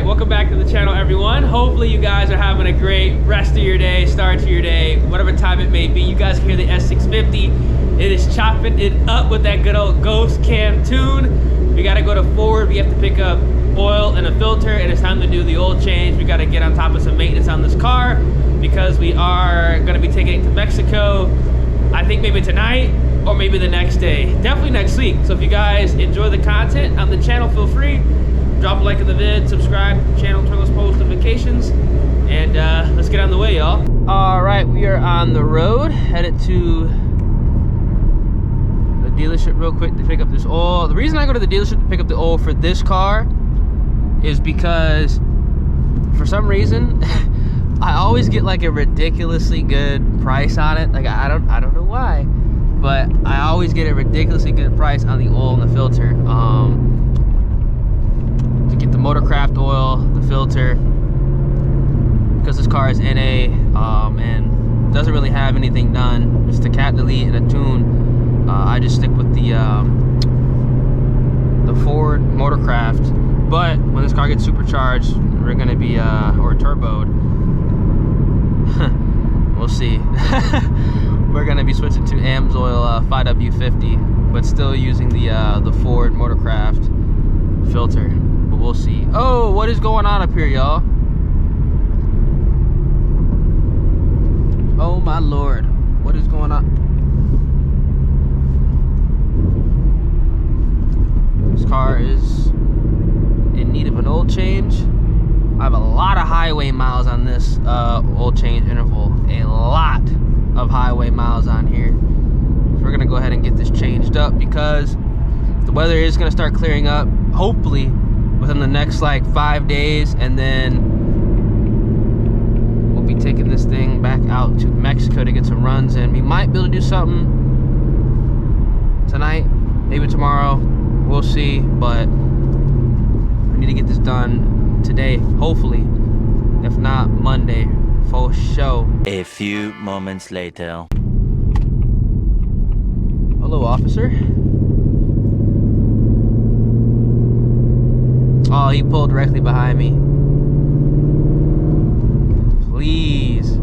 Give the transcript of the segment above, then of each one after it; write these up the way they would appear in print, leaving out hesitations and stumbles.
right, welcome back to the channel, everyone. Hopefully you guys are having a great rest of your day, start to your day, whatever time it may be. You guys can hear the S650. It is chopping it up with that good old ghost cam tune. We gotta go to Ford. We have to pick up oil and a filter, and it's time to do the oil change. We gotta get on top of some maintenance on this car because we are gonna be taking it to Mexico. I think maybe tonight or maybe the next day. Definitely next week. So if you guys enjoy the content on the channel, feel free. Drop a like on the vid, subscribe to the channel, turn those post notifications, and let's get on the way, y'all. All right, we are on the road, headed to the dealership real quick to pick up this oil. The reason I go to the dealership to pick up the oil for this car is because for some reason I always get like a ridiculously good price on it. Like I don't know why, but I always get a ridiculously good price on the oil and the filter. To get the Motorcraft oil, the filter, because this car is NA and doesn't really have anything done, just a cat delete and a tune. I just stick with the Ford Motorcraft. But when this car gets supercharged, we're gonna be or turboed. We'll see. We're gonna be switching to AMSOIL 5W50, but still using the Ford Motorcraft filter. But we'll see. Oh, what is going on up here, y'all? Oh my lord, what is going on? This car is in need of an oil change. I have a lot of highway miles on this oil change interval. A lot of highway miles on here. So we're gonna go ahead and get this changed up because the weather is gonna start clearing up, hopefully within the next like 5 days, and then we'll be taking this thing back out to Mexico to get some runs in. We might be able to do something tonight, maybe tomorrow, we'll see, but I need to get this done today, hopefully. If not, Monday, for sure. A few moments later. Hello, officer. Oh, he pulled directly behind me. Please.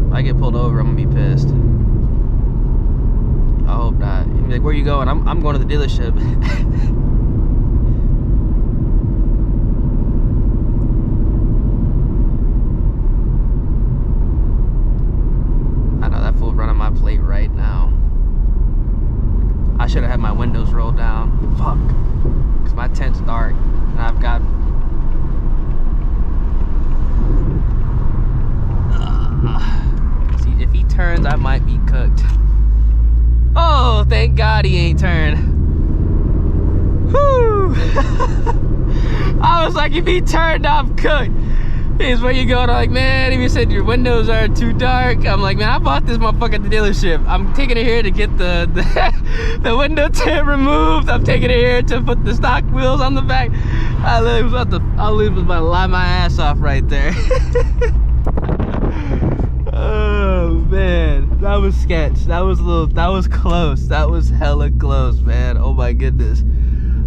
If I get pulled over, I'm gonna be pissed. I hope not. He'd be like, where you going? I'm going to the dealership. I know that fool running my plate right now. I should have had my windows rolled down. Fuck. Because my tent's dark and I've got see, if he turns, I might be cooked. Oh, thank God he ain't turned. Whew. I was like, if he turned, I'm cooked. He's where you going? I'm like, man, he said your windows are too dark. I'm like, man, I bought this motherfucker at the dealership. I'm taking it here to get the window tint removed. I'm taking it here to put the stock wheels on the back. I literally was about to lie my ass off right there. Oh man, that was sketch. That was close. That was hella close, man. Oh my goodness.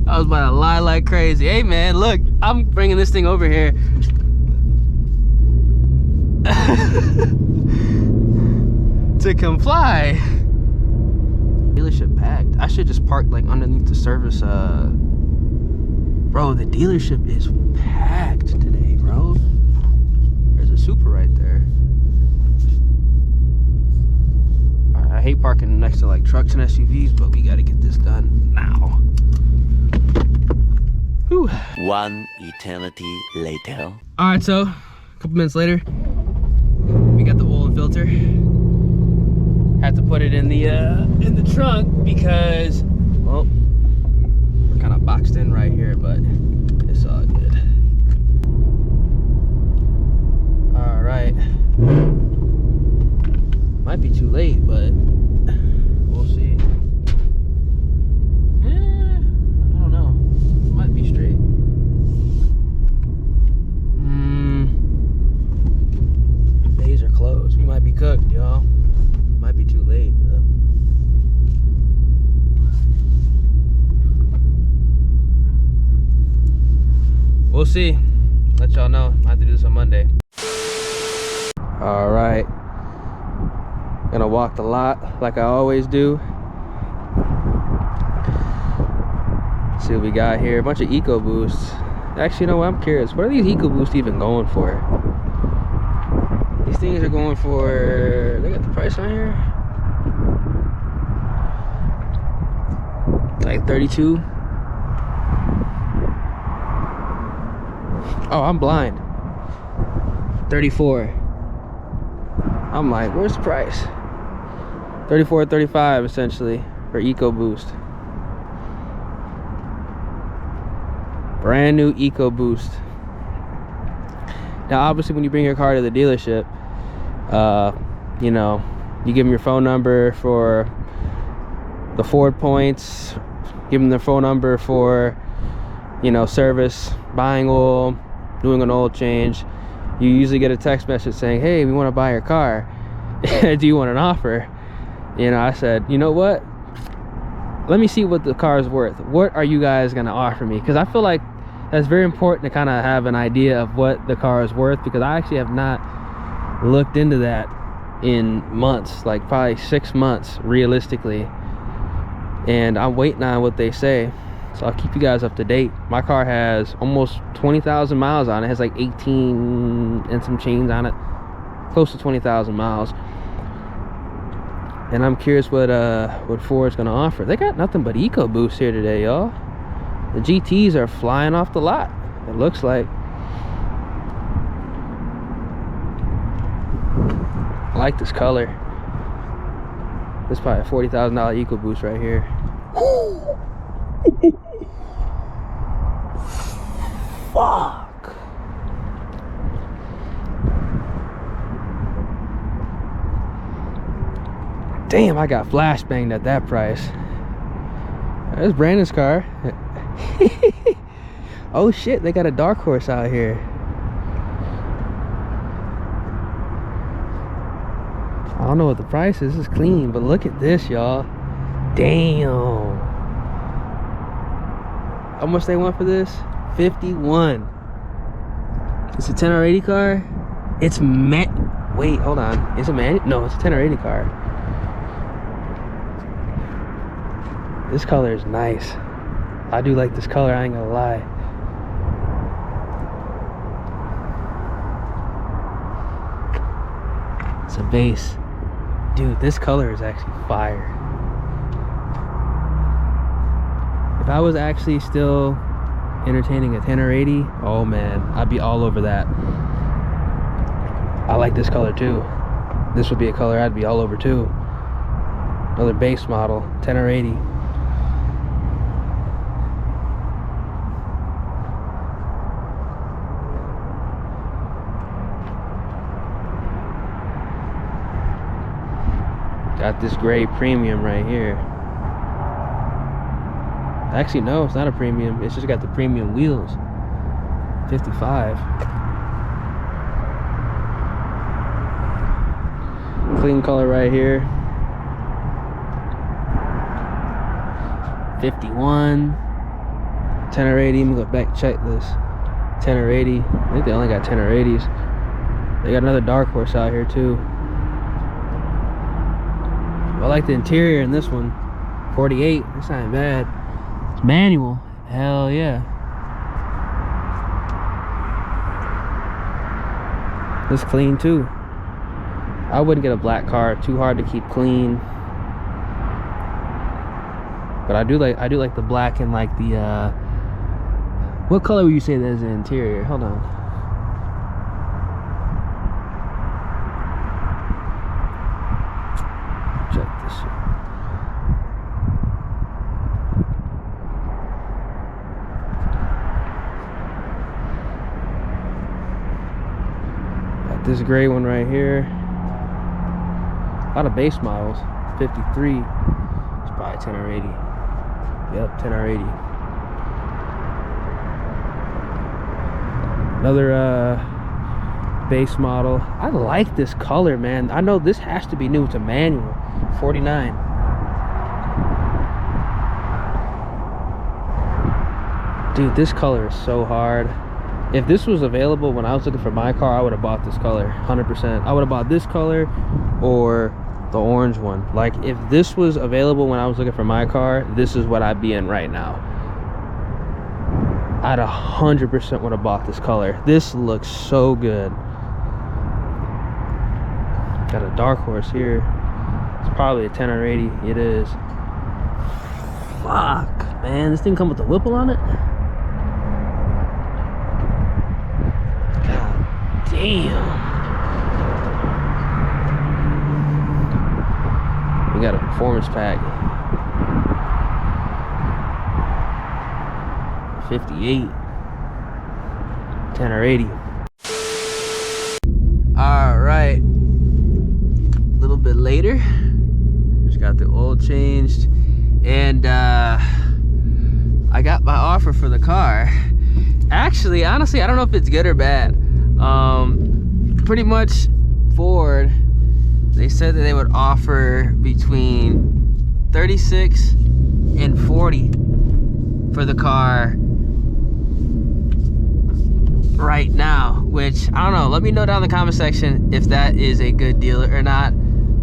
I was about to lie like crazy. Hey man, look, I'm bringing this thing over here to comply. Dealership packed. I should just park like underneath the service. Bro, the dealership is packed today, bro. There's a Supra right there. I hate parking next to like trucks and SUVs, but we gotta get this done now. Whew. One eternity later. All right, so a couple minutes later, we got the oil and filter. Had to put it in the trunk because, well, we're kind of boxed in right here, but it's all good. All right. Might be too late, but we'll see. I don't know. Might be straight. Days are closed. We might be cooked, y'all. Might be too late. we'll see. Let y'all know. I have to do this on Monday. All right. Gonna walk the lot like I always do. See what we got here. A bunch of EcoBoosts. Actually, you know what? I'm curious. What are these EcoBoosts even going for? These things are going for... They got the price on here? Like 32. Oh, I'm blind. 34. I'm like, where's the price? 34, 35 essentially for EcoBoost. Brand new EcoBoost. Now obviously when you bring your car to the dealership, you know, you give them your phone number for the Ford points, give them their phone number for, you know, service, buying oil, doing an oil change. You usually get a text message saying, hey, we want to buy your car. Do you want an offer? You know, I said, you know what? Let me see what the car is worth. What are you guys going to offer me? Because I feel like that's very important to kind of have an idea of what the car is worth, because I actually have not looked into that in months, like probably 6 months realistically. And I'm waiting on what they say. So I'll keep you guys up to date. My car has almost 20,000 miles on it. It has like 18 and some change on it. Close to 20,000 miles. And I'm curious what Ford's gonna offer. They got nothing but EcoBoost here today, y'all. The GTs are flying off the lot, it looks like. I like this color. This is probably a $40,000 EcoBoost right here. Fuck. Damn, I got flashbanged at that price. There's Brandon's car. Oh shit, they got a dark horse out here. I don't know what the price is. This is clean, but look at this, y'all. Damn. How much they want for this? 51. It's a 10 or 80 car. It's wait, hold on. It's a no, it's a 10 or 80 car. This color is nice. I do like this color, I ain't gonna lie. It's a base. Dude, this color is actually fire. If I was actually still entertaining a 10 or 80, oh man, I'd be all over that. I like this color too. This would be a color I'd be all over too. Another base model, 10 or 80. Got this gray premium right here. Actually, no, it's not a premium. It's just got the premium wheels. 55. Clean color right here. 51. 10 or 80. Let me go back and check this. 10 or 80. I think they only got 10 or 80s. They got another dark horse out here too. I like the interior in this one. 48. That's not bad. It's manual. Hell yeah. It's clean too. I wouldn't get a black car. Too hard to keep clean. But I do like the black and like the what color would you say that is the interior? Hold on. Check this shit. Got this gray one right here. A lot of base models. 53. It's probably 10 or 80. Yep, 10 or 80. Another base model. I like this color, man. I know this has to be new. It's a manual. 49. Dude, this color is so hard. If this was available when I was looking for my car, I would have bought this color, 100%. I would have bought this color or the orange one. Like, if this was available when I was looking for my car, this is what I'd be in right now. I'd 100% would have bought this color. This looks so good. Got a dark horse here. It's probably a 10 or 80. It is. Fuck, man. This thing come with a Whipple on it? God damn. We got a performance pack. 58. 10 or 80. All right. A little bit later. Just got the oil changed. And I got my offer for the car. Actually, honestly, I don't know if it's good or bad. Pretty much Ford, they said that they would offer between 36 and 40 for the car right now, which I don't know. Let me know down in the comment section if that is a good deal or not.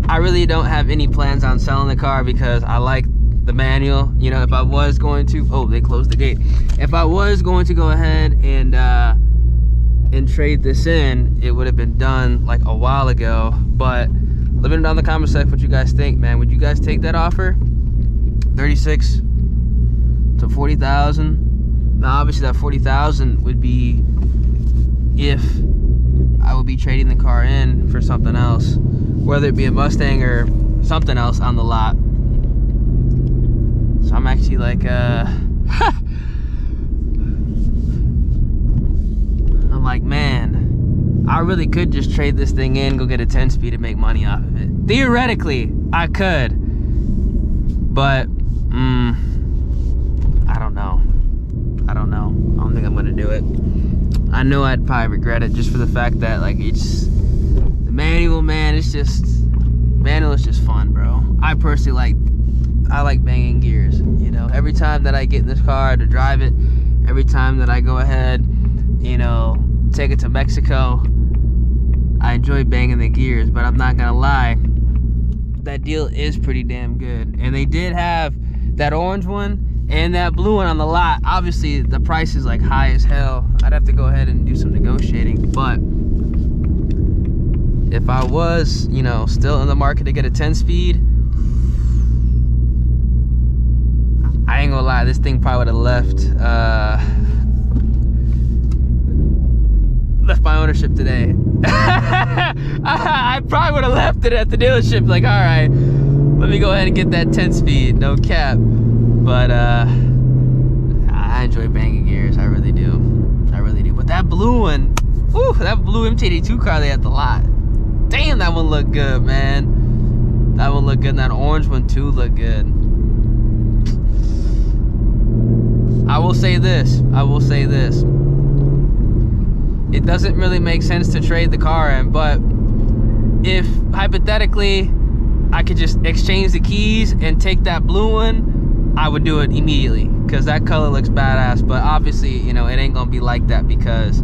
I really don't have any plans on selling the car because I like the manual. You know, if I was going to, oh, they closed the gate. If I was going to go ahead and trade this in, it would have been done like a while ago. But let me know down in the comment section what you guys think, man. Would you guys take that offer? 36 to 40,000. Now, obviously, that 40,000 would be if I would be trading the car in for something else, whether it be a Mustang or something else on the lot. So I'm actually like, I'm like, man, I really could just trade this thing in, go get a 10-speed and make money off of it. Theoretically, I could, but I don't know. I don't think I'm gonna do it. I know I'd probably regret it just for the fact that, like, it's the manual, man. It's just, manual is just fun, bro. I personally like banging gears. You know, every time that I get in this car to drive it, every time that I go ahead, you know, take it to Mexico, I enjoy banging the gears. But I'm not gonna lie, that deal is pretty damn good. And they did have that orange one and that blue one on the lot. Obviously, the price is like high as hell. I'd have to go ahead and do some negotiating. But if I was, you know, still in the market to get a 10-speed, I ain't gonna lie, this thing probably would have left my ownership today. I probably would have left it at the dealership, like, all right, let me go ahead and get that 10-speed, no cap. But I enjoy banging gears, I really do. But that blue one, whew, that blue MT82 car they had the lot, damn, that one looked good, man. That one looked good, and that orange one too looked good. I will say this. It doesn't really make sense to trade the car in, but if hypothetically I could just exchange the keys and take that blue one, I would do it immediately because that color looks badass. But obviously, you know, it ain't gonna be like that because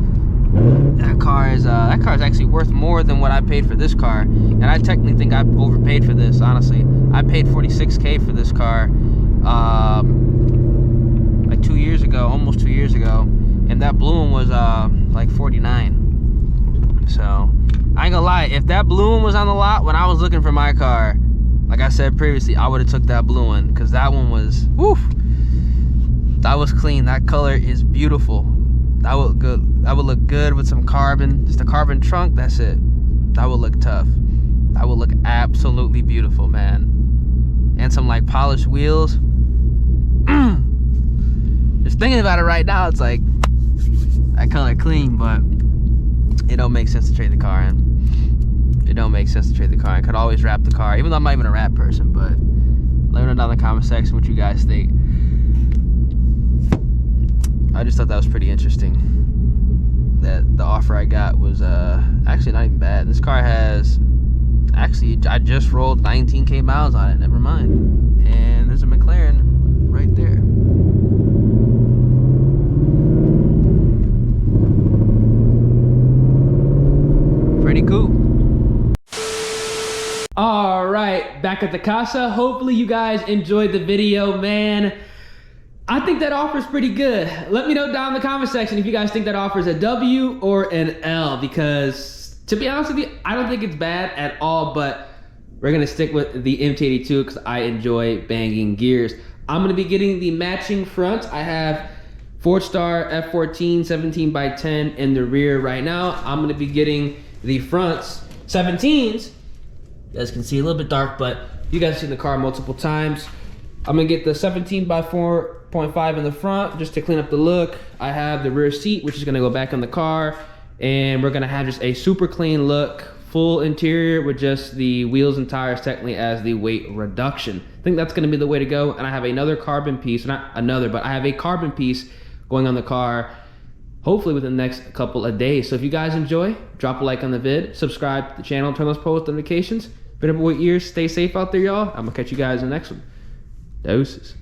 that car is actually worth more than what I paid for this car. And I technically think I overpaid for this, honestly. I paid $46K for this car like 2 years ago, almost 2 years ago, and that blue one was like 49. So I ain't gonna lie, if that blue one was on the lot when I was looking for my car, like I said previously, I would have took that blue one because that one was, woof, that was clean. That color is beautiful. That would look good with some carbon, just a carbon trunk. That's it. That would look tough. That would look absolutely beautiful, man. And some like polished wheels. Just thinking about it right now, it's like that color clean, but it don't make sense to trade the car in. It don't make sense to trade the car in. Could always wrap the car, even though I'm not even a wrap person. But let me know down in the comment section what you guys think. I just thought that was pretty interesting. That the offer I got was actually not even bad. This car has, actually, I just rolled 19K miles on it. Never mind. And there's a McLaren right there. back at the casa. Hopefully you guys enjoyed the video, man. I think that offer is pretty good. Let me know down in the comment section if you guys think that offer is a W or an L, because to be honest with you, I don't think it's bad at all, but we're gonna stick with the MT82 because I enjoy banging gears. I'm gonna be getting the matching fronts. I have Ford Star F14 17x10 in the rear right now. I'm gonna be getting the fronts 17s. You guys can see a little bit dark, but you guys have seen the car multiple times. I'm gonna get the 17x4.5 in the front just to clean up the look. I have the rear seat, which is gonna go back in the car, and we're gonna have just a super clean look, full interior with just the wheels and tires technically as the weight reduction. I think that's gonna be the way to go. And I have another carbon piece, not another, but I have a carbon piece going on the car, hopefully within the next couple of days. So if you guys enjoy, drop a like on the vid, subscribe to the channel, turn those post notifications. Been up with Ears, stay safe out there, y'all. I'm gonna catch you guys in the next one. Doses.